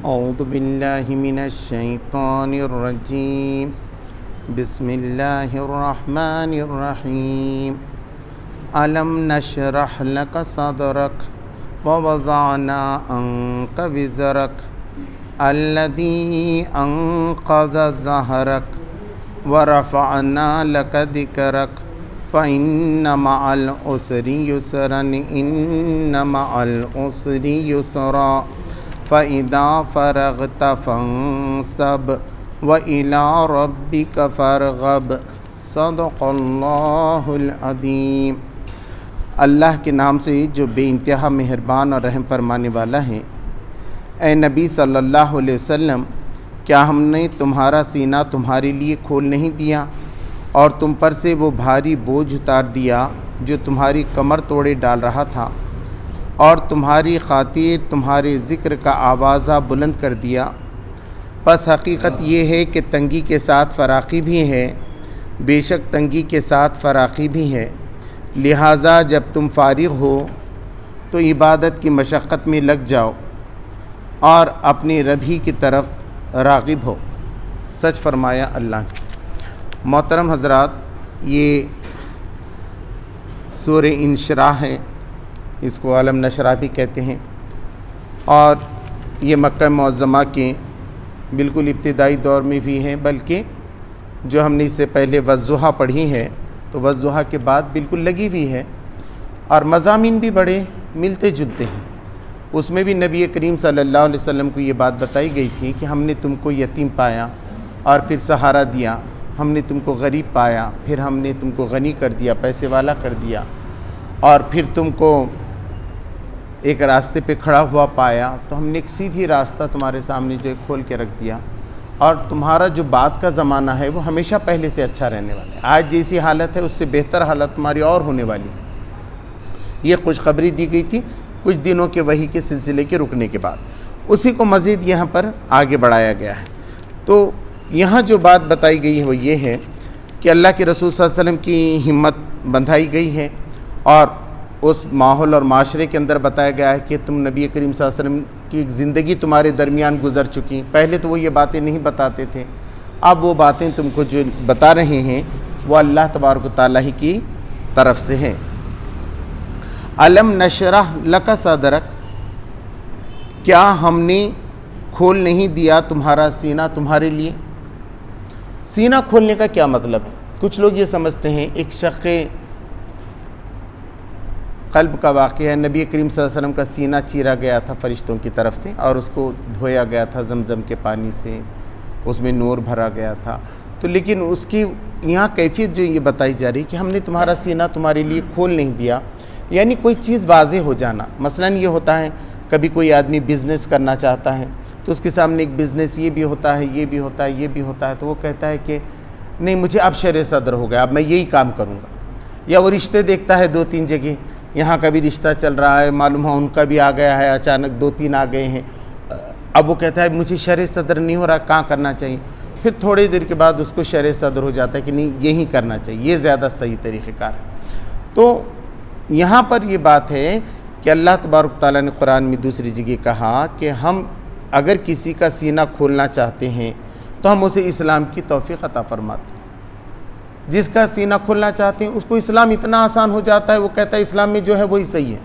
اعوذ باللہ من الشیطان الرجیم بسم اللہ الرحمن الرحیم الم نشرح لک صدرک ووضعنا عنک وزرک الذی انقض ظہرک ورفعنا لک ذکرک فإن مع العسر یسرا ان مع العسر یسرا فَإِذَا فَرَغْتَ فَانصَبْ وَإِلَىٰ رَبِّكَ فَارْغَب صدق اللہ العظیم۔ اللہ کے نام سے جو بے انتہا مہربان اور رحم فرمانے والا ہے۔ اے نبی صلی اللہ علیہ وسلم، کیا ہم نے تمہارا سینہ تمہارے لیے کھول نہیں دیا اور تم پر سے وہ بھاری بوجھ اتار دیا جو تمہاری کمر توڑے ڈال رہا تھا، اور تمہاری خاطر تمہارے ذکر کا آوازہ بلند کر دیا؟ پس حقیقت یہ ہے کہ تنگی کے ساتھ فراخی بھی ہے، بے شک تنگی کے ساتھ فراخی بھی ہے، لہٰذا جب تم فارغ ہو تو عبادت کی مشقت میں لگ جاؤ اور اپنے رب ہی کی طرف راغب ہو۔ سچ فرمایا اللہ نے۔ محترم حضرات، یہ سورہ انشراح ہے، اس کو عالم نشرہ بھی کہتے ہیں، اور یہ مکہ معظمہ کے بالکل ابتدائی دور میں بھی ہیں، بلکہ جو ہم نے اس سے پہلے والضحیٰ پڑھی ہے تو والضحیٰ کے بعد بالکل لگی ہوئی ہے، اور مضامین بھی بڑے ملتے جلتے ہیں۔ اس میں بھی نبی کریم صلی اللہ علیہ وسلم کو یہ بات بتائی گئی تھی کہ ہم نے تم کو یتیم پایا اور پھر سہارا دیا، ہم نے تم کو غریب پایا پھر ہم نے تم کو غنی کر دیا، پیسے والا کر دیا، اور پھر تم کو ایک راستے پہ کھڑا ہوا پایا تو ہم نے ایک سیدھی راستہ تمہارے سامنے جو کھول کے رکھ دیا، اور تمہارا جو بعد کا زمانہ ہے وہ ہمیشہ پہلے سے اچھا رہنے والا ہے۔ آج جیسی حالت ہے اس سے بہتر حالت تمہاری اور ہونے والی، یہ خوشخبری دی گئی تھی کچھ دنوں کے وحی کے سلسلے کے رکنے کے بعد۔ اسی کو مزید یہاں پر آگے بڑھایا گیا ہے۔ تو یہاں جو بات بتائی گئی ہے وہ یہ ہے کہ اللہ کے رسول صلی اللہ علیہ وسلم کی ہمت بندھائی گئی ہے، اور اس ماحول اور معاشرے کے اندر بتایا گیا ہے کہ تم نبی کریم صلی اللہ علیہ وسلم کی ایک زندگی تمہارے درمیان گزر چکی، پہلے تو وہ یہ باتیں نہیں بتاتے تھے، اب وہ باتیں تم کو جو بتا رہے ہیں وہ اللہ تبارک و تعالیٰ ہی کی طرف سے ہیں۔ الم نشرح لک صدرک، کیا ہم نے کھول نہیں دیا تمہارا سینہ تمہارے لیے؟ سینہ کھولنے کا کیا مطلب ہے؟ کچھ لوگ یہ سمجھتے ہیں ایک شق قلب کا واقعہ ہے، نبی کریم صلی اللہ علیہ وسلم کا سینہ چیرا گیا تھا فرشتوں کی طرف سے، اور اس کو دھویا گیا تھا زمزم کے پانی سے، اس میں نور بھرا گیا تھا۔ تو لیکن اس کی یہاں کیفیت جو یہ بتائی جا رہی کہ ہم نے تمہارا سینہ تمہارے لیے کھول نہیں دیا، یعنی کوئی چیز واضح ہو جانا۔ مثلاً یہ ہوتا ہے کبھی کوئی آدمی بزنس کرنا چاہتا ہے تو اس کے سامنے ایک بزنس یہ بھی ہوتا ہے، یہ بھی ہوتا ہے، یہ بھی ہوتا ہے، تو وہ کہتا ہے کہ نہیں، مجھے اب شرع صدر ہو گیا، اب میں یہی کام کروں گا۔ یا وہ رشتے دیکھتا ہے 2-3 جگہ، یہاں کا بھی رشتہ چل رہا ہے، معلوم ہو ان کا بھی آ گیا ہے، اچانک 2-3 آ گئے ہیں، اب وہ کہتا ہے مجھے شرع صدر نہیں ہو رہا، کہاں کرنا چاہیے؟ پھر تھوڑی دیر کے بعد اس کو شرع صدر ہو جاتا ہے کہ نہیں، یہی کرنا چاہیے، یہ زیادہ صحیح طریقہ کار ہے۔ تو یہاں پر یہ بات ہے کہ اللہ تبارک تعالیٰ نے قرآن میں دوسری جگہ کہا کہ ہم اگر کسی کا سینہ کھولنا چاہتے ہیں تو ہم اسے اسلام کی توفیق عطا فرماتے ہیں۔ جس کا سینہ کھولنا چاہتے ہیں اس کو اسلام اتنا آسان ہو جاتا ہے، وہ کہتا ہے اسلام میں جو ہے وہی صحیح ہے،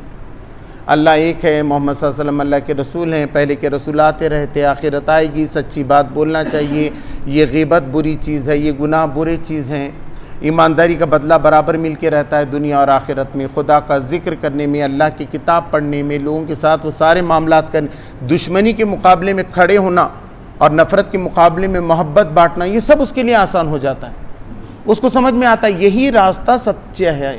اللہ ایک ہے، محمد صلی اللہ علیہ وسلم اللہ کے رسول ہیں، پہلے کے رسول آتے رہتے، آخرت آئے گی، سچی بات بولنا چاہیے، یہ غیبت بری چیز ہے، یہ گناہ برے چیز ہیں، ایمانداری کا بدلہ برابر مل کے رہتا ہے دنیا اور آخرت میں، خدا کا ذکر کرنے میں، اللہ کی کتاب پڑھنے میں، لوگوں کے ساتھ وہ سارے معاملات کرنے، دشمنی کے مقابلے میں کھڑے ہونا اور نفرت کے مقابلے میں محبت بانٹنا، یہ سب اس کے لیے آسان ہو جاتا ہے۔ اس کو سمجھ میں آتا ہے یہی راستہ سچا ہے،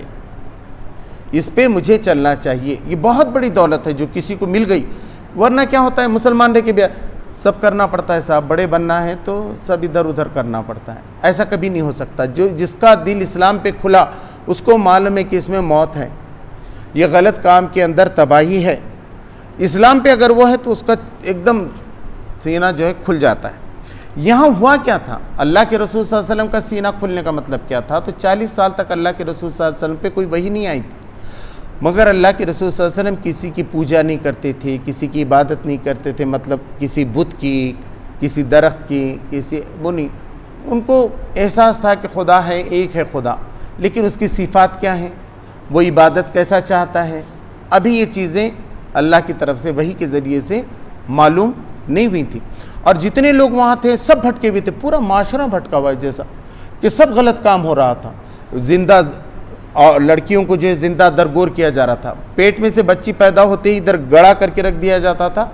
اس پہ مجھے چلنا چاہیے۔ یہ بہت بڑی دولت ہے جو کسی کو مل گئی، ورنہ کیا ہوتا ہے مسلمان رہ کے بھی سب کرنا پڑتا ہے، صاحب بڑے بننا ہے تو سب ادھر ادھر کرنا پڑتا ہے، ایسا کبھی نہیں ہو سکتا۔ جس کا دل اسلام پہ کھلا اس کو معلوم ہے کہ اس میں موت ہے، یہ غلط کام کے اندر تباہی ہے، اسلام پہ اگر وہ ہے تو اس کا ایک دم سینہ جو ہے کھل جاتا ہے۔ یہاں ہوا کیا تھا؟ اللہ کے رسول صلی اللہ علیہ وسلم کا سینہ کھلنے کا مطلب کیا تھا؟ تو 40 سال تک اللہ کے رسول صلی اللہ علیہ وسلم پہ کوئی وحی نہیں آئی تھی، مگر اللہ کے رسول صلی اللہ علیہ وسلم کسی کی پوجا نہیں کرتے تھے، کسی کی عبادت نہیں کرتے تھے، مطلب کسی بت کی، کسی درخت کی، کسی وہ نہیں. ان کو احساس تھا کہ خدا ہے، ایک ہے خدا، لیکن اس کی صفات کیا ہیں، وہ عبادت کیسا چاہتا ہے، ابھی یہ چیزیں اللہ کی طرف سے وحی کے ذریعے سے معلوم نہیں ہوئی تھی. اور جتنے لوگ وہاں تھے سب بھٹکے ہوئے تھے، پورا معاشرہ بھٹکا ہوا ہے، جیسا کہ سب غلط کام ہو رہا تھا. زندہ اور لڑکیوں کو جو ہے زندہ درگور کیا جا رہا تھا، پیٹ میں سے بچی پیدا ہوتے ہی ادھر گڑا کر کے رکھ دیا جاتا تھا،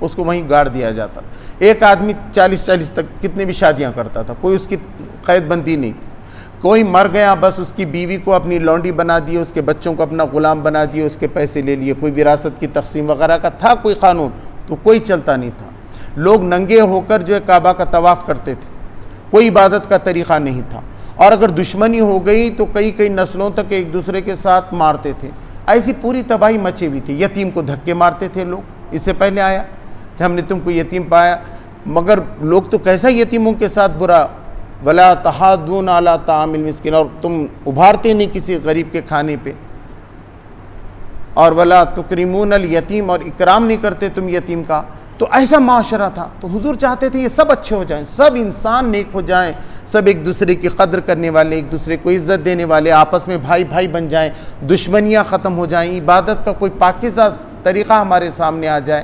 اس کو وہیں گاڑ دیا جاتا. ایک آدمی 40 تک کتنے بھی شادیاں کرتا تھا، کوئی اس کی قید بندی نہیں تھی. کوئی مر گیا بس اس کی بیوی کو اپنی لونڈی بنا دیے، اس کے بچوں کو اپنا غلام بنا دیے، اس کے پیسے لے لیے. کوئی وراثت کی تقسیم وغیرہ کا تھا کوئی قانون تو کوئی چلتا نہیں تھا. لوگ ننگے ہو کر جو ہے کعبہ کا طواف کرتے تھے، کوئی عبادت کا طریقہ نہیں تھا. اور اگر دشمنی ہو گئی تو کئی نسلوں تک ایک دوسرے کے ساتھ مارتے تھے. ایسی پوری تباہی مچی ہوئی تھی. یتیم کو دھکے مارتے تھے لوگ. اس سے پہلے آیا کہ ہم نے تم کو یتیم پایا، مگر لوگ تو کیسا یتیموں کے ساتھ برا، ولا تحاضون علی طعام المسکین، اور تم ابھارتے نہیں کسی غریب کے کھانے پہ، اور ولا تکرمون الیتیم، اور اکرام نہیں کرتے تم یتیم کا. تو ایسا معاشرہ تھا. تو حضور چاہتے تھے یہ سب اچھے ہو جائیں، سب انسان نیک ہو جائیں، سب ایک دوسرے کی قدر کرنے والے، ایک دوسرے کو عزت دینے والے، آپس میں بھائی بھائی بن جائیں، دشمنیاں ختم ہو جائیں، عبادت کا کوئی پاکیزہ طریقہ ہمارے سامنے آ جائے.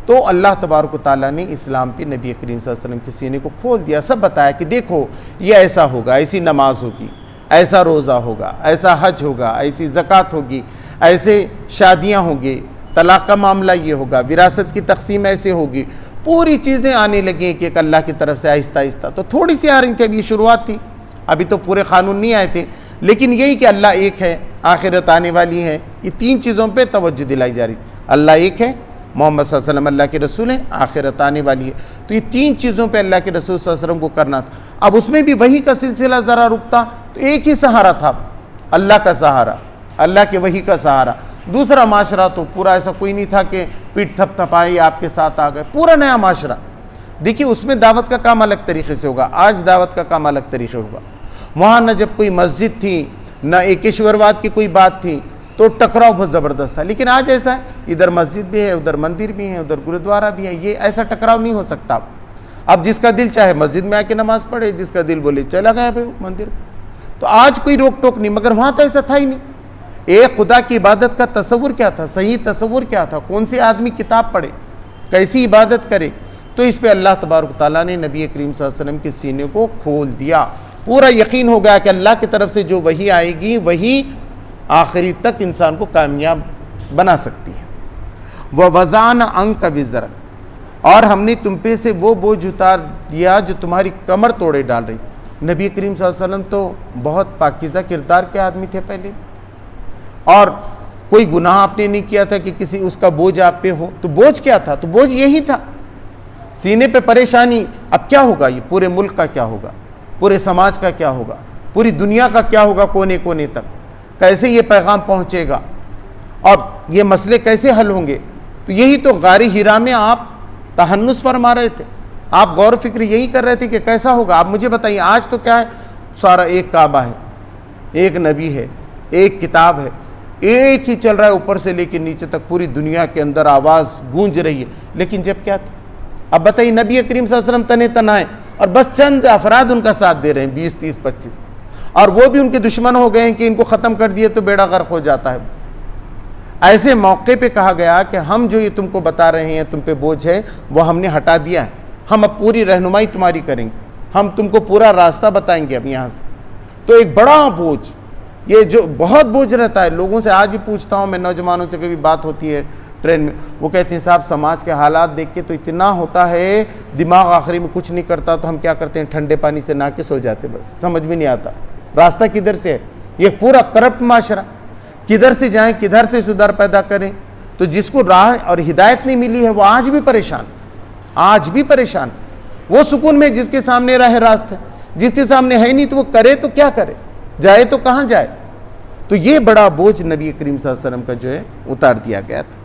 تو اللہ تبارک و تعالیٰ نے اسلام پہ نبی کریم صلی اللہ علیہ وسلم کے سینے کو کھول دیا. سب بتایا کہ دیکھو یہ ایسا ہوگا، ایسی نماز ہوگی، ایسا روزہ ہوگا، ایسا حج ہوگا، ایسی زکوٰۃ ہوگی، ایسے شادیاں ہوں گی، طلاق کا معاملہ یہ ہوگا، وراثت کی تقسیم ایسے ہوگی. پوری چیزیں آنے لگیں کہ ایک اللہ کی طرف سے آہستہ آہستہ. تو تھوڑی سی آ رہی تھی، ابھی شروعات تھی، ابھی تو پورے قانون نہیں آئے تھے، لیکن یہی کہ اللہ ایک ہے، آخرت آنے والی ہے، یہ 3 چیزوں پہ توجہ دلائی جا رہی تھی. اللہ ایک ہے، محمد صلی اللہ علیہ وسلم اللہ کے رسول ہیں، آخرت آنے والی ہے. تو یہ 3 چیزوں پہ اللہ کے رسول صلی اللہ علیہ وسلم کو کرنا تھا. اب اس میں بھی وحی کا سلسلہ ذرا رکتا تو ایک ہی سہارا تھا، اللہ کا سہارا، اللہ کے وحی کا سہارا. دوسرا معاشرہ تو پورا ایسا کوئی نہیں تھا کہ پیٹ تھپ تھپائی آپ کے ساتھ آ گئے، پورا نیا معاشرہ. دیکھیے اس میں دعوت کا کام الگ طریقے سے ہوگا، آج دعوت کا کام الگ طریقے ہوگا. وہاں نہ جب کوئی مسجد تھی، نہ ایکیشورواد کی کوئی بات تھی، تو ٹکراؤ بہت زبردست تھا. لیکن آج ایسا ہے، ادھر مسجد بھی ہے، ادھر مندر بھی ہے، ادھر گرودوارہ بھی ہے، یہ ایسا ٹکراؤ نہیں ہو سکتا. اب جس کا دل چاہے مسجد میں آ کے نماز پڑھے، جس کا دل بولے چلا گیا بھائی مندر. تو آج کوئی روک ٹوک نہیں، مگر وہاں تو ایسا تھا ہی نہیں. ایک خدا کی عبادت کا تصور کیا تھا، صحیح تصور کیا تھا، کون سے آدمی کتاب پڑھے، کیسی عبادت کرے. تو اس پہ اللہ تبارک تعالیٰ نے نبی کریم صلی اللہ علیہ وسلم کے سینے کو کھول دیا. پورا یقین ہو گیا کہ اللہ کی طرف سے جو وحی آئے گی وہی آخری تک انسان کو کامیاب بنا سکتی ہے. وَوَضَعْنَ عَنْكَ وِزْرَكَ، اور ہم نے تم پہ سے وہ بوجھ اتار دیا جو تمہاری کمر توڑے ڈال رہی. نبی کریم صلی اللہ علیہ وسلم تو بہت پاکیزہ کردار کے آدمی تھے پہلے، اور کوئی گناہ آپ نے نہیں کیا تھا کہ کسی اس کا بوجھ آپ پہ ہو. تو بوجھ کیا تھا؟ تو بوجھ یہی تھا، سینے پہ پریشانی. اب کیا ہوگا، یہ پورے ملک کا کیا ہوگا، پورے سماج کا کیا ہوگا، پوری دنیا کا کیا ہوگا، کونے کونے تک کیسے یہ پیغام پہنچے گا، اور یہ مسئلے کیسے حل ہوں گے. تو یہی تو غار حرا میں آپ تہنس فرما رہے تھے، آپ غور و فکر یہی کر رہے تھے کہ کیسا ہوگا. آپ مجھے بتائیے، آج تو کیا ہے، سارا ایک کعبہ ہے، ایک نبی ہے، ایک کتاب ہے، ایک ہی چل رہا ہے، اوپر سے لے کے نیچے تک پوری دنیا کے اندر آواز گونج رہی ہے. لیکن جب کیا تھا، اب بتائیے، نبی کریم صلی اللہ علیہ وسلم تنے تنہا ہے، اور بس چند افراد ان کا ساتھ دے رہے ہیں، 20 30 25، اور وہ بھی ان کے دشمن ہو گئے ہیں کہ ان کو ختم کر دیے تو بیڑا غرق ہو جاتا ہے. ایسے موقع پہ کہا گیا کہ ہم جو یہ تم کو بتا رہے ہیں، تم پہ بوجھ ہے، وہ ہم نے ہٹا دیا ہے، ہم اب پوری رہنمائی تمہاری کریں گے، ہم تم کو پورا راستہ بتائیں گے اب یہاں سے. تو ایک بڑا بوجھ، یہ جو بہت بوجھ رہتا ہے. لوگوں سے آج بھی پوچھتا ہوں میں، نوجوانوں سے کبھی بات ہوتی ہے ٹرین میں، وہ کہتے ہیں صاحب سماج کے حالات دیکھ کے تو اتنا ہوتا ہے، دماغ آخری میں کچھ نہیں کرتا، تو ہم کیا کرتے ہیں، ٹھنڈے پانی سے نہا کے سو جاتے، بس سمجھ میں نہیں آتا راستہ کدھر سے ہے. یہ پورا کرپٹ معاشرہ، کدھر سے جائیں، کدھر سے سدھار پیدا کریں. تو جس کو راہ اور ہدایت نہیں ملی ہے وہ آج بھی پریشان، آج بھی پریشان. وہ سکون میں جس کے سامنے راہ راست ہے، جس کے سامنے ہے نہیں تو وہ کرے تو کیا کرے، جائے تو کہاں جائے. تو یہ بڑا بوجھ نبی کریم صلی اللہ علیہ وسلم کا جو ہے اتار دیا گیا تھا.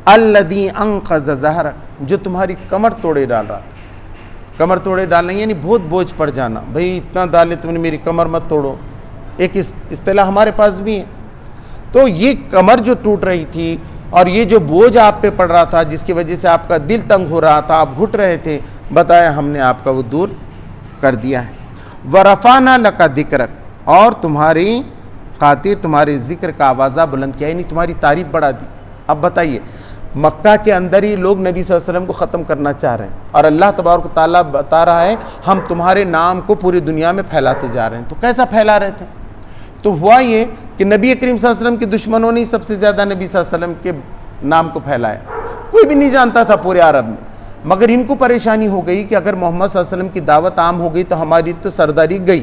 الذی انقض ظہرک، جو تمہاری کمر توڑے ڈال رہا تھا. کمر توڑے ڈالنا یعنی بہت بوجھ پڑ جانا، بھئی اتنا ڈالے تم نے، میری کمر مت توڑو. ایک اصطلاح ہمارے پاس بھی ہے. تو یہ کمر جو ٹوٹ رہی تھی اور یہ جو بوجھ آپ پہ پڑ رہا تھا جس کی وجہ سے آپ کا دل تنگ ہو رہا تھا، آپ گھٹ رہے تھے، بتایا ہم نے آپ کا وہ دور کر دیا ہے۔ وَرَفَعْنَا لَكَ ذِكْرَكَ، اور تمہاری خاطر تمہارے ذکر کا آوازہ بلند کیا، یعنی تمہاری تعریف بڑھا دی۔ اب بتائیے، مکہ کے اندر ہی لوگ نبی صلی اللہ علیہ وسلم کو ختم کرنا چاہ رہے ہیں، اور اللہ تبارک و تعالیٰ بتا رہا ہے ہم تمہارے نام کو پوری دنیا میں پھیلاتے جا رہے ہیں۔ تو کیسا پھیلا رہے تھے؟ تو ہوا یہ کہ نبی کریم صلی اللہ علیہ وسلم کے دشمنوں نے سب سے زیادہ نبی صلی اللہ علیہ وسلم کے نام کو پھیلایا، کوئی بھی نہیں جانتا تھا پورے عرب میں، مگر ان کو پریشانی ہو گئی کہ اگر محمد صلی اللہ علیہ وسلم کی دعوت عام ہو گئی تو ہماری تو سرداری گئی،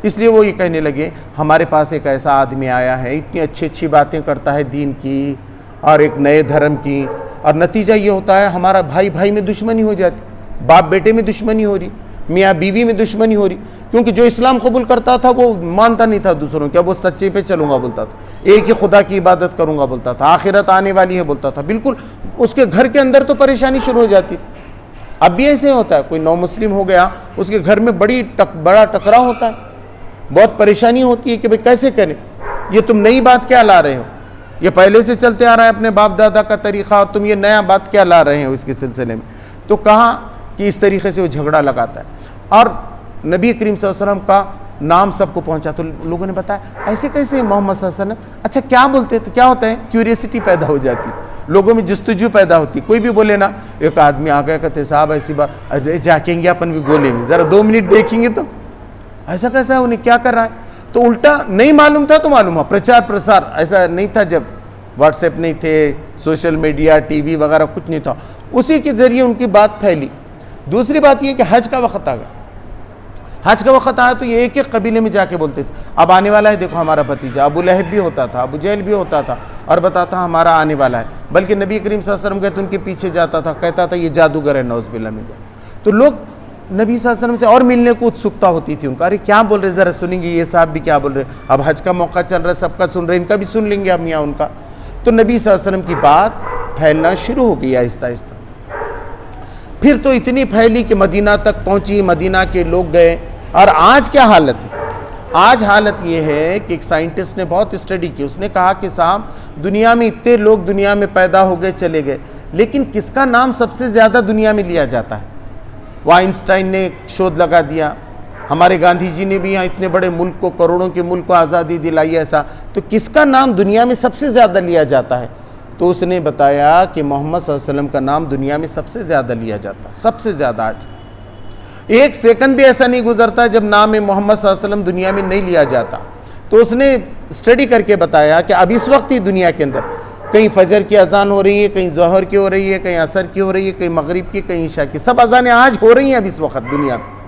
اس لیے وہ یہ کہنے لگے ہمارے پاس ایک ایسا آدمی آیا ہے، اتنی اچھی اچھی باتیں کرتا ہے دین کی اور ایک نئے دھرم کی، اور نتیجہ یہ ہوتا ہے ہمارا بھائی بھائی میں دشمنی ہو جاتی، باپ بیٹے میں دشمنی ہو رہی، میاں بیوی میں دشمنی ہو رہی، کیونکہ جو اسلام قبول کرتا تھا وہ مانتا نہیں تھا دوسروں کیا، وہ سچے پہ چلوں گا بولتا تھا، ایک ہی خدا کی عبادت کروں گا بولتا تھا، آخرت آنے والی ہے بولتا تھا، بالکل اس کے گھر کے اندر تو پریشانی شروع ہو جاتی تھی۔ اب بھی ایسے ہوتا ہے، کوئی نو مسلم ہو گیا اس کے گھر میں بڑا ٹکراؤ ہوتا ہے، بہت پریشانی ہوتی ہے کہ بھئی کیسے کریں، یہ تم نئی بات کیا لا رہے ہو، یہ پہلے سے چلتے آ رہا ہے اپنے باپ دادا کا طریقہ، اور تم یہ نیا بات کیا لا رہے ہو اس کے سلسلے میں۔ تو کہا کہ اس طریقے سے وہ جھگڑا لگاتا ہے، اور نبی کریم صلی اللہ علیہ وسلم کا نام سب کو پہنچا، تو لوگوں نے بتایا ایسے کیسے محمد صلی اللہ علیہ وسلم، اچھا کیا بولتے تو کیا ہوتا ہے، کیوریسٹی پیدا ہو جاتی، لوگوں میں جستجو پیدا ہوتی، کوئی بھی بولے نا، ایک آدمی آ گیا کہتے صاحب ایسی بات، ارے جاکیں گے اپن بھی بولیں گے، ذرا 2 منٹ دیکھیں گے تو ایسا کیسا ہے، انہیں کیا کر رہا ہے، تو الٹا نہیں معلوم تھا تو معلوم ہوا، پرچار پرسار ایسا نہیں تھا، جب واٹس ایپ نہیں تھے، سوشل میڈیا ٹی وی وغیرہ کچھ نہیں تھا، اسی کے ذریعے ان کی بات پھیلی۔ دوسری بات یہ کہ حج کا وقت آ گیا، حج کا وقت آیا تو یہ ایک ایک قبیلے میں جا کے بولتے تھے اب آنے والا ہے، دیکھو ہمارا بھتیجا ابو لہب بھی ہوتا تھا، ابو جہل بھی ہوتا تھا اور بتاتا ہمارا آنے والا ہے، بلکہ نبی کریم صلی اللہ علیہ وسلم کہتے ان کے پیچھے جاتا تھا، کہتا تھا یہ جادوگر ہے، نعوذ باللہ من ذالک۔ تو لوگ نبی صلی اللہ علیہ وسلم سے اور ملنے کو اتسکتا ہوتی تھی ان کا، ارے کیا بول رہے ذرا سنیں گے، یہ صاحب بھی کیا بول رہے، اب حج کا موقع چل رہا ہے، سب کا سن رہے، ان کا بھی سن لیں گے ہم یہاں ان کا۔ تو نبی صلی اللہ علیہ وسلم کی بات پھیلنا شروع ہو گئی آہستہ آہستہ، پھر تو اتنی پھیلی کہ مدینہ تک پہنچی، مدینہ کے لوگ گئے۔ اور آج کیا حالت ہے؟ آج حالت یہ ہے کہ ایک سائنٹسٹ نے بہت اسٹڈی کی، اس نے کہا کہ صاحب دنیا میں اتنے لوگ دنیا میں پیدا ہو گئے چلے گئے، لیکن کس کا نام سب سے زیادہ دنیا میں لیا جاتا ہے؟ وہ آئنسٹائن نے شودھ لگا دیا، ہمارے گاندھی جی نے بھی یہاں اتنے بڑے ملک کو، کروڑوں کے ملک کو آزادی دلائی، ایسا تو کس کا نام دنیا میں سب سے زیادہ لیا جاتا ہے؟ تو اس نے بتایا کہ محمد صلی اللہ علیہ وسلم کا نام دنیا میں سب سے زیادہ لیا جاتا ہے، سب سے زیادہ۔ آج ایک سیکنڈ بھی ایسا نہیں گزرتا جب نام محمد صلی اللہ علیہ وسلم دنیا میں نہیں لیا جاتا۔ تو اس نے اسٹڈی کر کے بتایا کہ اب اس وقت ہی دنیا کے اندر کہیں فجر کی اذان ہو رہی ہے، کہیں ظہر کی ہو رہی ہے، کہیں عصر کی ہو رہی ہے، کہیں مغرب کی، کہیں عشاء کی، سب اذانیں آج ہو رہی ہیں اب اس وقت دنیا میں۔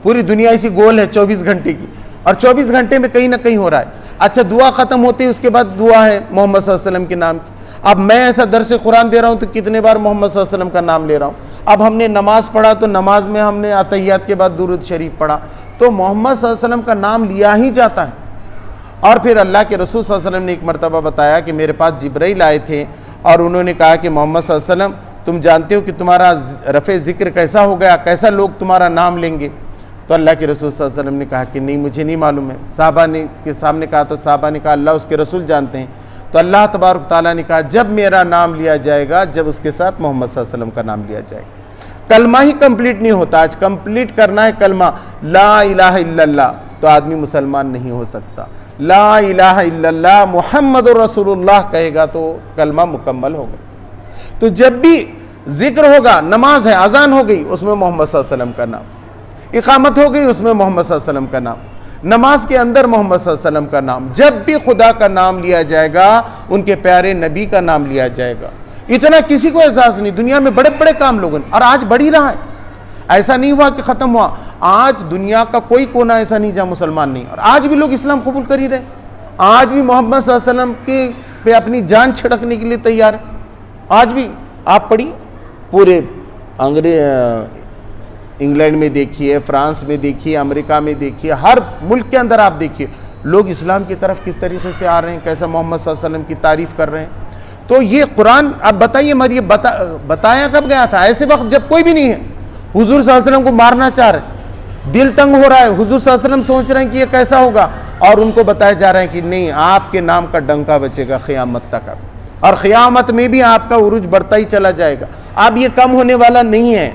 پوری دنیا اسی گول ہے 24 گھنٹے کی، اور 24 گھنٹے میں کہیں نہ کہیں ہو رہا ہے۔ اچھا دعا ختم ہوتی ہے، اس کے بعد دعا ہے محمد صلی اللہ علیہ وسلم کے نام کی۔ اب میں ایسا درس قرآن دے رہا ہوں تو کتنے بار محمد صلی اللہ علیہ وسلم کا نام لے رہا ہوں۔ اب ہم نے نماز پڑھا تو نماز میں ہم نے اتحیات کے بعد درود شریف پڑھا، تو محمد صلی اللہ علیہ وسلم کا نام لیا ہی جاتا ہے۔ اور پھر اللہ کے رسول صلی اللہ علیہ وسلم نے ایک مرتبہ بتایا کہ میرے پاس جبرائیل آئے تھے اور انہوں نے کہا کہ محمد صلی اللہ علیہ وسلم تم جانتے ہو کہ تمہارا رفع ذکر کیسا ہو گیا، کیسا لوگ تمہارا نام لیں گے؟ تو اللہ کے رسول صلی اللہ علیہ وسلم نے کہا کہ نہیں مجھے نہیں معلوم ہے۔ صحابہ نے کے سامنے کہا تو صحابہ نے کہا اللہ اس کے رسول جانتے ہیں۔ تو اللہ تبارک تعالیٰ نے کہا جب میرا نام لیا جائے گا جب اس کے ساتھ محمد صلی اللہ علیہ وسلم کا نام لیا جائے گا۔ کلمہ ہی کمپلیٹ نہیں ہوتا، آج کمپلیٹ کرنا ہے کلمہ لا الہ الا اللہ، تو آدمی مسلمان نہیں ہو سکتا۔ لا الہ الا اللہ محمد رسول اللہ کہے گا تو کلمہ مکمل ہوگا۔ تو جب بھی ذکر ہوگا، نماز ہے، اذان ہو گئی، اس میں محمد صلی اللہ علیہ وسلم کا نام، اقامت ہو گئی اس میں محمد صلی اللہ علیہ وسلم کا نام، نماز کے اندر محمد صلی اللہ علیہ وسلم کا نام، جب بھی خدا کا نام لیا جائے گا ان کے پیارے نبی کا نام لیا جائے گا۔ اتنا کسی کو احساس نہیں، دنیا میں بڑے بڑے کام لوگوں نے، اور آج بڑھ ہی رہا ہے، ایسا نہیں ہوا کہ ختم ہوا۔ آج دنیا کا کوئی کونا ایسا نہیں جہاں مسلمان نہیں، اور آج بھی لوگ اسلام قبول کر ہی رہے، آج بھی محمد صلی اللہ علیہ وسلم کے پہ اپنی جان چھڑکنے کے لیے تیار ہے۔ آج بھی آپ پڑھیے، پورے انگلینڈ میں دیکھیے، فرانس میں دیکھیے، امریکہ میں دیکھیے، ہر ملک کے اندر آپ دیکھیے لوگ اسلام کی طرف کس طریقے سے آ رہے ہیں، کیسے محمد صلی اللہ علیہ وسلم کی تعریف کر رہے ہیں۔ تو یہ قرآن، اب بتائیے مریم بتایا کب گیا تھا؟ ایسے وقت جب کوئی بھی نہیں ہے، حضور صلی اللہ علیہ وسلم کو مارنا چاہ رہے، دل تنگ ہو رہا ہے، حضور صلی اللہ علیہ وسلم سوچ رہے ہیں کہ یہ کیسا ہوگا، اور ان کو بتایا جا رہا ہے کہ نہیں، آپ کے نام کا ڈنکا بچے گا قیامت تک، اور قیامت میں بھی آپ کا عروج بڑھتا ہی چلا جائے گا. اب یہ کم ہونے والا نہیں ہے.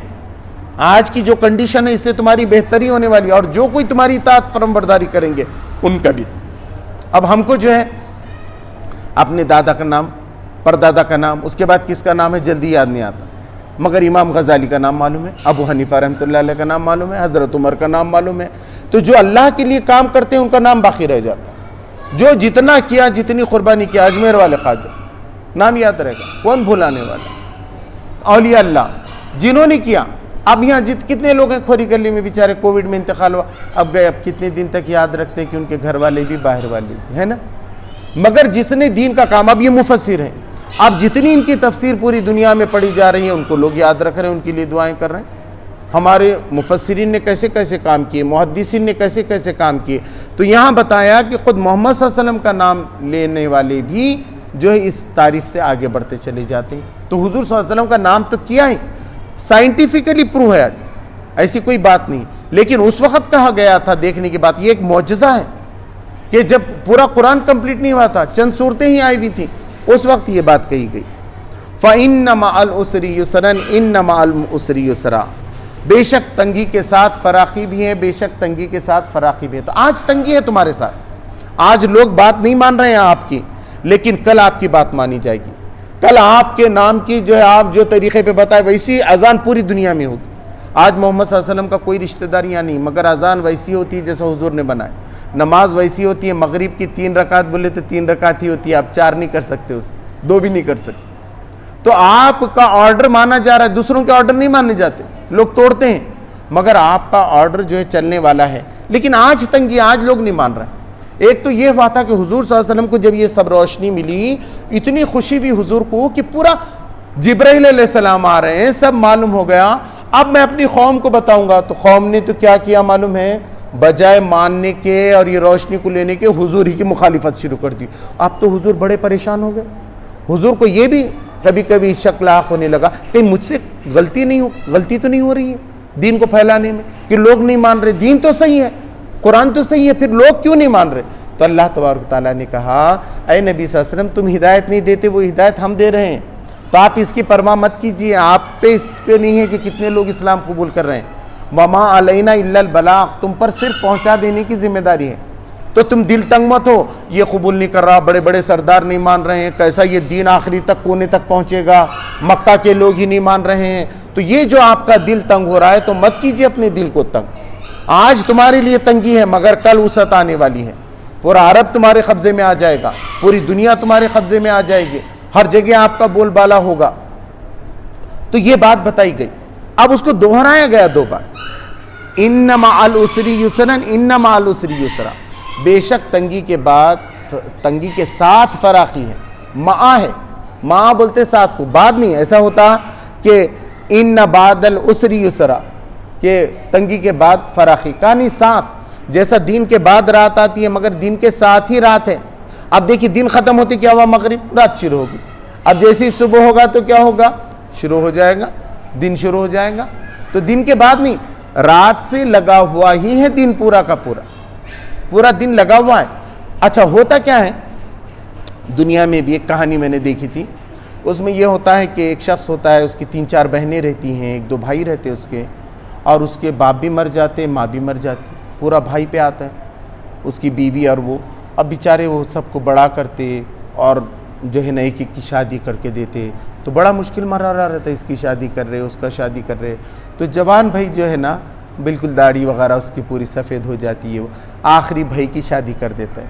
آج کی جو کنڈیشن ہے اس سے تمہاری بہتری ہونے والی ہے، اور جو کوئی تمہاری اطاعت فرم برداری کریں گے ان کا بھی. اب ہم کو جو ہے اپنے دادا کا نام، پردادا کا نام، اس کے بعد کس کا نام ہے جلدی یاد نہیں آتا، مگر امام غزالی کا نام معلوم ہے، ابو حنیفہ رحمۃ اللہ علیہ کا نام معلوم ہے، حضرت عمر کا نام معلوم ہے. تو جو اللہ کے لیے کام کرتے ہیں ان کا نام باقی رہ جاتا ہے. جو جتنا کیا، جتنی قربانی کیا، اجمیر والے خواجہ نام یاد رہے گا، کون بھلانے والا. اولیاء اللہ جنہوں نے کیا. اب یہاں کتنے لوگ ہیں کھوری گلی میں بیچارے، کووڈ میں انتقال ہوا، اب گئے، اب کتنے دن تک یاد رکھتے ہیں کہ ان کے گھر والے بھی باہر والے بھی ہے نا. مگر جس نے دین کا کام، اب یہ مفسر ہیں، اب جتنی ان کی تفسیر پوری دنیا میں پڑھی جا رہی ہے ان کو لوگ یاد رکھ رہے ہیں، ان کے لیے دعائیں کر رہے ہیں. ہمارے مفسرین نے کیسے کیسے کام کیے، محدثین نے کیسے کیسے کام کیے. تو یہاں بتایا کہ خود محمد صلی اللہ علیہ وسلم کا نام لینے والے بھی جو ہے اس تعریف سے آگے بڑھتے چلے جاتے ہیں. تو حضور صلی اللہ علیہ وسلم کا نام تو کیا ہے، سائنٹیفکلی پروو ہے، ایسی کوئی بات نہیں. لیکن اس وقت کہا گیا تھا، دیکھنے کی بات، یہ ایک معجزہ ہے کہ جب پورا قرآن کمپلیٹ نہیں ہوا تھا، چند صورتیں ہی آئی ہوئی تھیں، اس وقت یہ بات کہی گئی. فَإِنَّ مَعَ الْعُسْرِ يُسْرًا إِنَّ مَعَ الْعُسْرِ يُسْرًا. بے شک تنگی کے ساتھ فراخی بھی ہے، بے شک تنگی کے ساتھ فراخی بھی ہے. تو آج تنگی ہے تمہارے ساتھ، آج لوگ بات نہیں مان رہے ہیں آپ کی، لیکن کل آپ کی بات مانی جائے گی. کل آپ کے نام کی جو ہے آپ جو طریقے پہ بتائے ویسی اذان پوری دنیا میں ہوگی. آج محمد صلی اللہ علیہ وسلم کا کوئی رشتہ دار یہاں نہیں، مگر اذان ویسی ہوتی ہے جیسا حضور نے بنائے. نماز ویسی ہوتی ہے، مغرب کی 3 رکعت بولے تو 3 رکعت ہی ہوتی ہے، آپ 4 نہیں کر سکتے، اس 2 بھی نہیں کر سکتے. تو آپ کا آرڈر مانا جا رہا ہے، دوسروں کے آرڈر نہیں ماننے جاتے، لوگ توڑتے ہیں، مگر آپ کا آرڈر جو ہے چلنے والا ہے. لیکن آج تنگی، آج لوگ نہیں مان رہے. ایک تو یہ ہوا تھا کہ حضور صلی اللہ علیہ وسلم کو جب یہ سب روشنی ملی، اتنی خوشی ہوئی حضور کو کہ پورا جبرائیل علیہ السلام آ رہے ہیں، سب معلوم ہو گیا. اب میں اپنی قوم کو بتاؤں گا. تو قوم نے تو کیا کیا معلوم ہے، بجائے ماننے کے اور یہ روشنی کو لینے کے حضور ہی کی مخالفت شروع کر دی. اب تو حضور بڑے پریشان ہو گئے. حضور کو یہ بھی کبھی کبھی شک لاحق ہونے لگا کہ مجھ سے غلطی تو نہیں ہو رہی ہے دین کو پھیلانے میں، کہ لوگ نہیں مان رہے. دین تو صحیح ہے، قرآن تو صحیح ہے، پھر لوگ کیوں نہیں مان رہے؟ تو اللہ تبارک تعالیٰ نے کہا، اے نبی صلی اللہ علیہ وسلم تم ہدایت نہیں دیتے، وہ ہدایت ہم دے رہے ہیں، تو آپ اس کی پرواہ مت کیجیے. آپ پہ اس پہ نہیں ہے کہ کتنے لوگ اسلام قبول کر رہے ہیں. وما علینا الا البلاغ، تم پر صرف پہنچا دینے کی ذمہ داری ہے. تو تم دل تنگ مت ہو، یہ قبول نہیں کر رہا، بڑے بڑے سردار نہیں مان رہے ہیں، کیسا یہ دین آخری تک کونے تک پہنچے گا، مکہ کے لوگ ہی نہیں مان رہے ہیں. تو یہ جو آپ کا دل تنگ ہو رہا ہے تو مت کیجیے اپنے دل کو تنگ. آج تمہارے لیے تنگی ہے، مگر کل وسعت آنے والی ہے. پورا عرب تمہارے قبضے میں آ جائے گا، پوری دنیا تمہارے قبضے میں آ جائے گی، ہر جگہ آپ کا بول بالا ہوگا. تو یہ بات بتائی گئی. اب اس کو دوہرایا گیا 2 بار، ان مع العسر یسرا، ان مع العسر یسرا. بے شک تنگی کے بعد، تنگی کے ساتھ فراخی ہے. مع ہے، مع بولتے ساتھ کو، بعد نہیں. ایسا ہوتا کہ ان بعد العسر یسرا، کہ تنگی کے بعد فراخی کا نہیں، ساتھ. جیسا دین کے بعد رات آتی ہے مگر دین کے ساتھ ہی رات ہے. اب دیکھیے دن ختم ہوتے کیا ہوا، مغرب، رات شروع ہوگی. اب جیسی صبح ہوگا تو کیا ہوگا، شروع ہو جائے گا، دن شروع ہو جائے گا. تو دن کے بعد نہیں، رات سے لگا ہوا ہی ہے دن، پورا کا پورا دن لگا ہوا ہے. اچھا ہوتا کیا ہے، دنیا میں بھی ایک کہانی میں نے دیکھی تھی، اس میں یہ ہوتا ہے کہ ایک شخص ہوتا ہے، اس کی 3-4 بہنیں رہتی ہیں، 1-2 بھائی رہتے اس کے، اور اس کے باپ بھی مر جاتے، ماں بھی مر جاتی. پورا بھائی پہ آتا ہے، اس کی بیوی اور وہ. اب بیچارے وہ سب کو بڑا کرتے اور جو ہے ایک ایک کی شادی کر کے دیتے. تو بڑا مشکل مرحلہ رہتا ہے، اس کی شادی کر رہے، اس کا شادی کر رہے. تو جوان بھائی جو ہے نا، بالکل داڑھی وغیرہ اس کی پوری سفید ہو جاتی ہے، وہ آخری بھائی کی شادی کر دیتا ہے.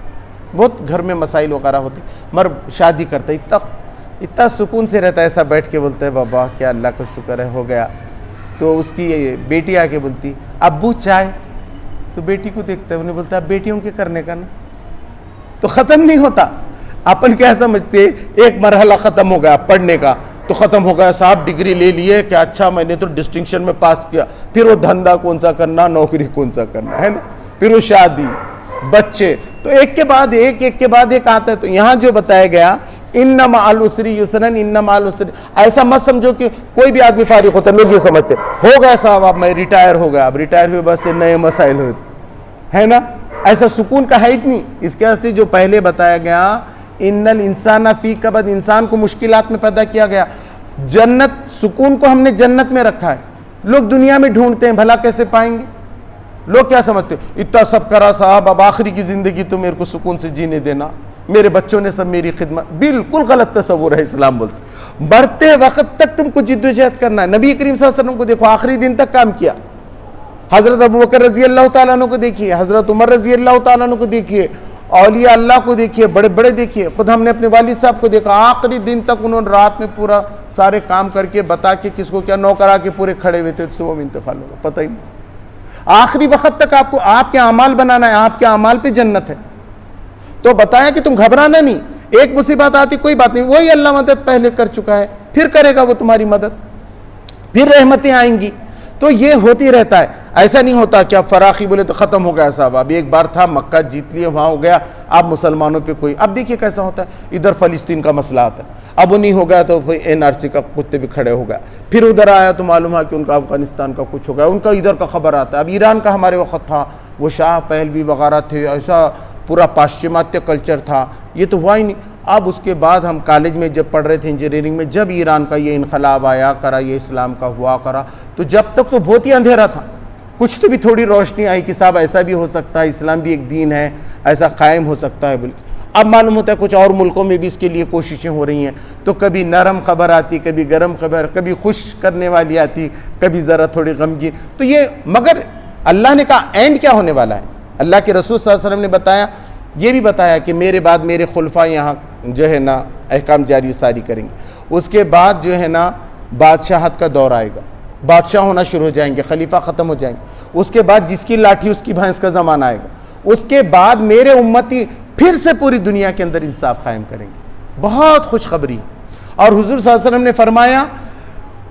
بہت گھر میں مسائل وغیرہ ہوتے، مگر شادی کرتا ہے، اتنا سکون سے رہتا ہے، ایسا بیٹھ کے بولتا ہے بابا کیا اللہ کا شکر ہے ہو گیا. تو اس کی بیٹی آ کے بولتی ابو چائے. تو بیٹی کو دیکھتا ہے، انہیں بولتا ہے بیٹیوں کے کرنے کا نا. تو ختم نہیں ہوتا. اپن کیا سمجھتے، ایک مرحلہ ختم ہو گیا پڑھنے کا تو ختم ہو گیا، صاحب ڈگری لے لیے، کہ اچھا میں نے تو ڈسٹنکشن میں پاس کیا. پھر وہ دھندا کون سا کرنا، نوکری کون سا کرنا ہے نا، پھر وہ شادی، بچے. تو ایک کے بعد ایک آتا ہے. تو یہاں جو بتایا گیا ان مع العسر یسرا، ان مع العسر، ایسا مت سمجھو کہ کوئی بھی آدمی فارغ ہوتا ہے. لوگ یہ سمجھتے ہو گیا صاحب اب میں ریٹائر ہو گیا، اب ریٹائر ہوئے بس نئے مسائل ہوتے ہے نا. ایسا سکون کا ہے ہی نہیں. اس کے واسطے جو پہلے بتایا گیا ان الانسان فی کبد، انسان کو مشکلات میں پیدا کیا گیا. جنت، سکون کو ہم نے جنت میں رکھا ہے. لوگ دنیا میں ڈھونڈتے ہیں بھلا کیسے پائیں گے. لوگ کیا سمجھتے ہیں اتنا سب کرا صاحب، اب آخری کی زندگی تو میرے کو سکون سے جینے دینا، میرے بچوں نے سب میری خدمت. بالکل غلط تصور ہے. اسلام بولتے مرتے وقت تک تم کو جد و جہد کرنا ہے. نبی کریم صلی اللہ علیہ وسلم کو دیکھو، آخری دن تک کام کیا. حضرت ابوبکر رضی اللہ تعالیٰ عنہ کو دیکھیے، حضرت عمر رضی اللہ تعالیٰ عنہ کو دیکھیے، اولیاء اللہ کو دیکھیے، بڑے بڑے دیکھیے. خود ہم نے اپنے والد صاحب کو دیکھا، آخری دن تک انہوں نے رات میں پورا سارے کام کر کے بتا کے کس کو کیا نوکرا کے پورے کھڑے ہوئے تھے، صبح میں انتقال ہوگا، پتہ ہی نہیں. آخری وقت تک آپ کو آپ کے اعمال بنانا ہے، آپ کے اعمال پہ جنت ہے. تو بتایا کہ تم گھبرانا نہیں. ایک مصیبت آتی کوئی بات نہیں، وہی اللہ مدد پہلے کر چکا ہے، پھر کرے گا وہ تمہاری مدد، پھر رحمتیں آئیں گی. تو یہ ہوتی رہتا ہے. ایسا نہیں ہوتا کہ اب فراخی بولے تو ختم ہو گیا صاحب، اب ایک بار تھا مکہ جیت لیے وہاں ہو گیا، اب مسلمانوں پہ کوئی. اب دیکھیے کیسا ہوتا ہے، ادھر فلسطین کا مسئلہ آتا ہے، اب وہ نہیں ہو گیا تو NRC کا کتے بھی کھڑے ہو گیا. پھر ادھر آیا تو معلوم ہے کہ ان کا افغانستان کا کچھ ہو گیا، ان کا ادھر کا خبر آتا ہے. اب ایران کا ہمارے وقت تھا، وہ شاہ پہلوی وغیرہ تھے، ایسا پورا پاشچماتی کلچر تھا، یہ تو ہوا ہی نہیں. اب اس کے بعد ہم کالج میں جب پڑھ رہے تھے انجینئرنگ میں، جب ایران کا یہ انقلاب آیا کرا، یہ اسلام کا ہوا کرا، تو جب تک تو بہت ہی اندھیرا تھا. کچھ تو بھی تھوڑی روشنی آئی کہ صاحب ایسا بھی ہو سکتا ہے، اسلام بھی ایک دین ہے، ایسا قائم ہو سکتا ہے. بلکہ اب معلوم ہوتا ہے کچھ اور ملکوں میں بھی اس کے لیے کوششیں ہو رہی ہیں. تو کبھی نرم خبر آتی، کبھی گرم خبر، کبھی خوش کرنے والی آتی، کبھی ذرا تھوڑی غمگین. تو یہ مگر اللہ نے کہا اینڈ کیا ہونے والا ہے. اللہ کے رسول صلی اللہ علیہ وسلم نے بتایا، یہ بھی بتایا کہ میرے بعد میرے خلفاء یہاں جو ہے نا احکام جاری ساری کریں گے. اس کے بعد جو ہے نا بادشاہت کا دور آئے گا، بادشاہ ہونا شروع ہو جائیں گے، خلیفہ ختم ہو جائیں گے. اس کے بعد جس کی لاٹھی اس کی بھینس کا زمانہ آئے گا. اس کے بعد میرے امتی پھر سے پوری دنیا کے اندر انصاف قائم کریں گے. بہت خوشخبری. اور حضور صلی اللہ علیہ وسلم نے فرمایا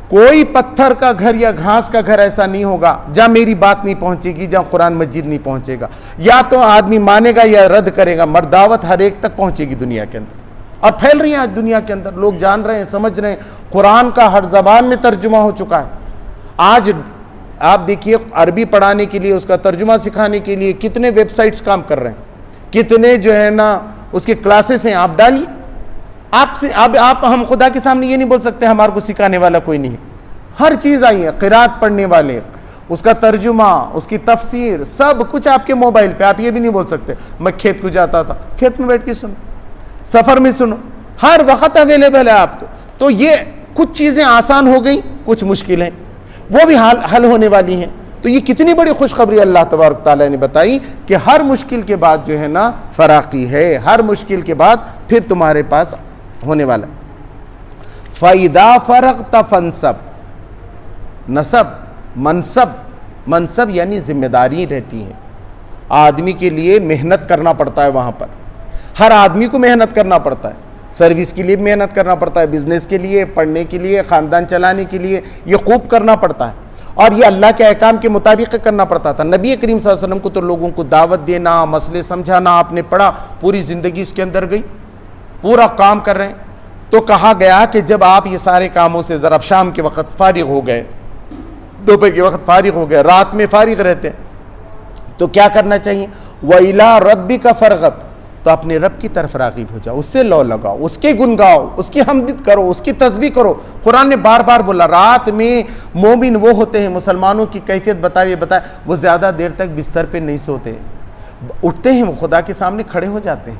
کوئی پتھر کا گھر یا گھاس کا گھر ایسا نہیں ہوگا جہاں میری بات نہیں پہنچے گی، جہاں قرآن مجید نہیں پہنچے گا. یا تو آدمی مانے گا یا رد کرے گا، مرداوت ہر ایک تک پہنچے گی دنیا کے اندر. اور پھیل رہی ہیں آج دنیا کے اندر، لوگ جان رہے ہیں، سمجھ رہے ہیں. قرآن کا ہر زبان میں ترجمہ ہو چکا ہے. آج آپ دیکھیے عربی پڑھانے کے لیے، اس کا ترجمہ سکھانے کے لیے کتنے ویب سائٹس کام کر رہے ہیں، کتنے جو ہے نا اس کے کلاسز ہیں. آپ ڈالیے، آپ ہم خدا کے سامنے یہ نہیں بول سکتے ہمارے کو سکھانے والا کوئی نہیں. ہر چیز آئی ہے، قرات پڑھنے والے، اس کا ترجمہ، اس کی تفسیر، سب کچھ آپ کے موبائل پہ. آپ یہ بھی نہیں بول سکتے میں کھیت کو جاتا تھا، کھیت میں بیٹھ کے سنو، سفر میں سنو، ہر وقت اویلیبل ہے آپ کو. تو یہ کچھ چیزیں آسان ہو گئی، کچھ مشکل ہیں، وہ بھی حل ہونے والی ہیں. تو یہ کتنی بڑی خوشخبری اللہ تبارک تعالیٰ نے بتائی کہ ہر مشکل کے بعد جو ہے نا فراخی ہے، ہر مشکل کے بعد پھر تمہارے پاس ہونے والا. فَإِذَا فَرَغْتَ فَانْصَبْ. نصب، منصب یعنی ذمہ داری رہتی ہے. آدمی کے لیے محنت کرنا پڑتا ہے. وہاں پر ہر آدمی کو محنت کرنا پڑتا ہے. سروس کے لیے محنت کرنا پڑتا ہے، بزنس کے لیے، پڑھنے کے لیے، خاندان چلانے کے لیے، یہ خوب کرنا پڑتا ہے. اور یہ اللہ کے احکام کے مطابق کرنا پڑتا تھا. نبی کریم صلی اللہ علیہ وسلم کو تو لوگوں کو دعوت دینا، مسئلے سمجھانا آپ نے پڑھا، پوری زندگی اس کے اندر گئی، پورا کام کر رہے ہیں. تو کہا گیا کہ جب آپ یہ سارے کاموں سے ذرا شام کے وقت فارغ ہو گئے، دوپہر کے وقت فارغ ہو گئے، رات میں فارغ رہتے ہیں، تو کیا کرنا چاہیے؟ وَإِلَىٰ رَبِّكَ فَارْغَب. تو اپنے رب کی طرف راغب ہو جاؤ، اس سے لو لگاؤ، اس کے گن گاؤ، اس کی حمد کرو، اس کی تسبیح کرو. قرآن نے بار بار بولا رات میں مومن وہ ہوتے ہیں، مسلمانوں کی کیفیت بتائے وہ زیادہ دیر تک بستر پہ نہیں سوتے، اٹھتے ہیں، وہ خدا کے سامنے کھڑے ہو جاتے ہیں،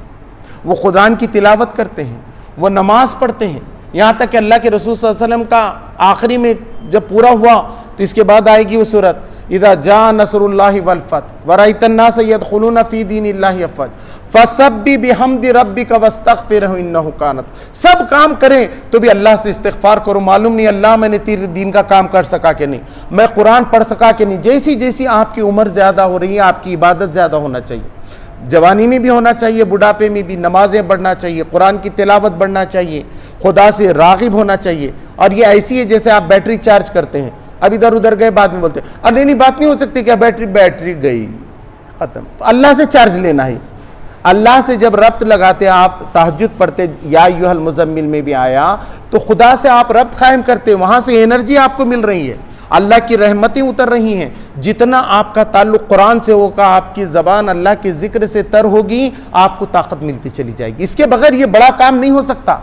وہ قرآن کی تلاوت کرتے ہیں، وہ نماز پڑھتے ہیں. یہاں تک کہ اللہ کے رسول صلی اللہ علیہ وسلم کا آخری میں جب پورا ہوا تو اس کے بعد آئے گی وہ سورت اذا جاء نصر اللہ والفتح ورأیت الناس يدخلون فی دین اللہ افواجا فسبح بحمد ربک واستغفرہ انہ کان. سب کام کریں تو بھی اللہ سے استغفار کرو. معلوم نہیں اللہ میں نے تیرے دین کا کام کر سکا کہ نہیں، میں قرآن پڑھ سکا کہ نہیں. جیسی جیسی آپ کی عمر زیادہ ہو رہی ہے آپ کی عبادت زیادہ ہونا چاہیے. جوانی میں بھی ہونا چاہیے، بڑھاپے میں بھی نمازیں پڑھنا چاہیے، قرآن کی تلاوت بڑھنا چاہیے، خدا سے راغب ہونا چاہیے. اور یہ ایسی ہے جیسے آپ بیٹری چارج کرتے ہیں، اب ادھر ادھر گئے بعد میں بولتے ہیں ارے نہیں بات نہیں ہو سکتی کیا، بیٹری گئی ختم. تو اللہ سے چارج لینا ہے. اللہ سے جب ربط لگاتے آپ تہجد پڑھتے، یا ایھا المزمل میں بھی آیا، تو خدا سے آپ ربط قائم کرتے، وہاں سے انرجی آپ کو مل رہی ہے، اللہ کی رحمتیں اتر رہی ہیں. جتنا آپ کا تعلق قرآن سے ہوگا، آپ کی زبان اللہ کے ذکر سے تر ہوگی، آپ کو طاقت ملتی چلی جائے گی۔ اس کے بغیر یہ بڑا کام نہیں ہو سکتا،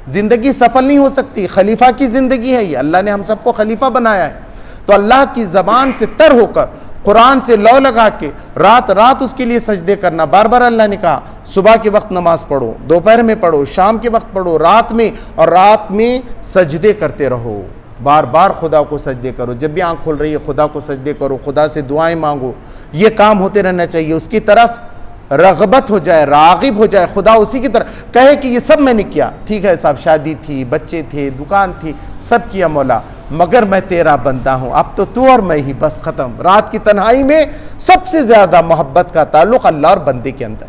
زندگی سفل نہیں ہو سکتی۔ خلیفہ کی زندگی ہے یہ، اللہ نے ہم سب کو خلیفہ بنایا ہے۔ تو اللہ کی زبان سے تر ہو کر، قرآن سے لو لگا کے، رات رات اس کے لیے سجدے کرنا۔ بار بار اللہ نے کہا صبح کے وقت نماز پڑھو، دوپہر میں پڑھو، شام کے وقت پڑھو، رات میں، اور رات میں سجدے کرتے رہو۔ بار بار خدا کو سجدے کرو، جب بھی آنکھ کھل رہی ہے خدا کو سجدے کرو، خدا سے دعائیں مانگو۔ یہ کام ہوتے رہنا چاہیے، اس کی طرف رغبت ہو جائے، راغب ہو جائے، خدا اسی کی طرف کہے کہ یہ سب میں نے کیا، ٹھیک ہے صاحب، شادی تھی، بچے تھے، دکان تھی، سب کیا مولا، مگر میں تیرا بندہ ہوں، اب تو اور میں ہی، بس ختم۔ رات کی تنہائی میں سب سے زیادہ محبت کا تعلق اللہ اور بندے کے اندر،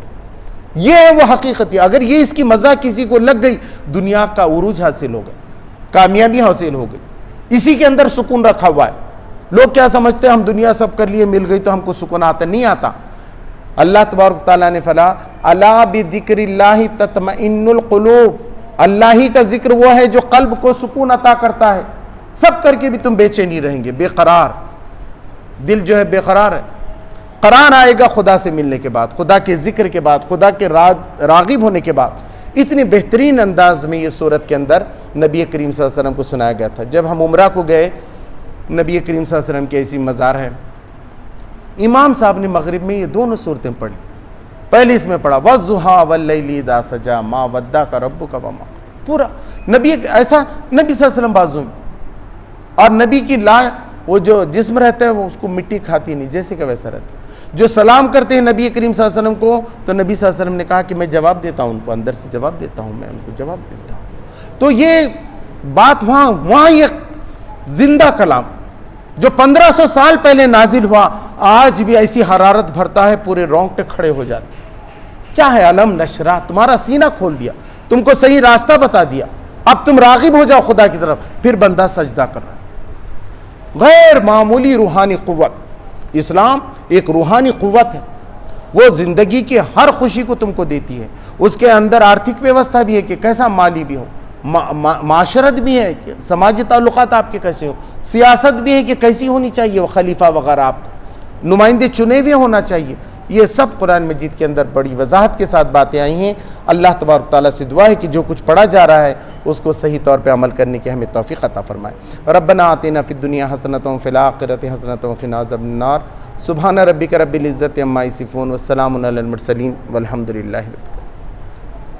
یہ ہے وہ حقیقت ہے۔ اگر یہ اس کی مزہ کسی کو لگ گئی، دنیا کا عروج حاصل ہو گیا، کامیابی حاصل ہو گئی، اسی کے اندر سکون رکھا ہوا ہے۔ لوگ کیا سمجھتے ہیں ہم دنیا سب کر لیے، مل گئی تو ہم کو سکون آتا، نہیں آتا۔ اللہ تبارک تعالیٰ نے فرمایا الا بذکر اللہ تطمئن القلوب، اللہ ہی کا ذکر وہ ہے جو قلب کو سکون عطا کرتا ہے۔ سب کر کے بھی تم بے چینی رہیں گے، بے قرار، دل جو ہے بے قرار ہے۔ قرار آئے گا خدا سے ملنے کے بعد، خدا کے ذکر کے بعد، خدا کے راغب ہونے کے بعد۔ اتنی بہترین انداز میں یہ سورت کے اندر نبی کریم صلی اللہ علیہ وسلم کو سنایا گیا تھا۔ جب ہم عمرہ کو گئے، نبی کریم صلی اللہ علیہ وسلم کی ایسی مزار ہے، امام صاحب نے مغرب میں یہ دونوں صورتیں پڑھی۔ پہلی اس میں پڑھا وَالضُّحَىٰ وَاللَّيْلِ إِذَا سَجَىٰ مَا وَدَّعَكَ رَبُّكَ وَمَا، پورا نبی ایسا، نبی صلی اللہ علیہ وسلم بازو میں، اور نبی کی لا وہ جو جسم رہتا ہے وہ اس کو مٹی کھاتی نہیں، جیسے کہ ویسا رہتا ہے۔ جو سلام کرتے ہیں نبی کریم صلی اللہ علیہ وسلم کو، تو نبی صلی اللہ علیہ وسلم نے کہا کہ میں جواب دیتا ہوں ان کو، اندر سے جواب دیتا ہوں، میں ان کو جواب دیتا ہوں۔ تو یہ بات وہاں یہ زندہ کلام جو 1500 سال پہلے نازل ہوا، آج بھی ایسی حرارت بھرتا ہے، پورے رونگٹے کھڑے ہو جاتے۔ کیا ہے علم نشرہ، تمہارا سینہ کھول دیا، تم کو صحیح راستہ بتا دیا، اب تم راغب ہو جاؤ خدا کی طرف۔ پھر بندہ سجدہ کر رہا ہے، غیر معمولی روحانی قوت۔ اسلام ایک روحانی قوت ہے، وہ زندگی کی ہر خوشی کو تم کو دیتی ہے۔ اس کے اندر آرتھک ویوستھا بھی ہے کہ کیسا مالی بھی ہو، معاشرت بھی ہے کہ سماجی تعلقات آپ کے کیسے ہو، سیاست بھی ہے کہ کیسی ہونی چاہیے، وہ خلیفہ وغیرہ آپ نمائندے چنے ہوئے ہونا چاہیے۔ یہ سب قرآن مجید کے اندر بڑی وضاحت کے ساتھ باتیں آئی ہیں۔ اللہ تبارک تعالیٰ سے دعا ہے کہ جو کچھ پڑھا جا رہا ہے اس کو صحیح طور پہ عمل کرنے کی ہمیں توفیق عطا فرمائے۔ ربنا آتنا فی الدنیا حسنۃ وفی الآخرۃ حسنۃ وقنا عذاب النار۔ سبحان ربک رب العزۃ عما یصفون والسلام علی المرسلین والحمد للہ رب العالمین۔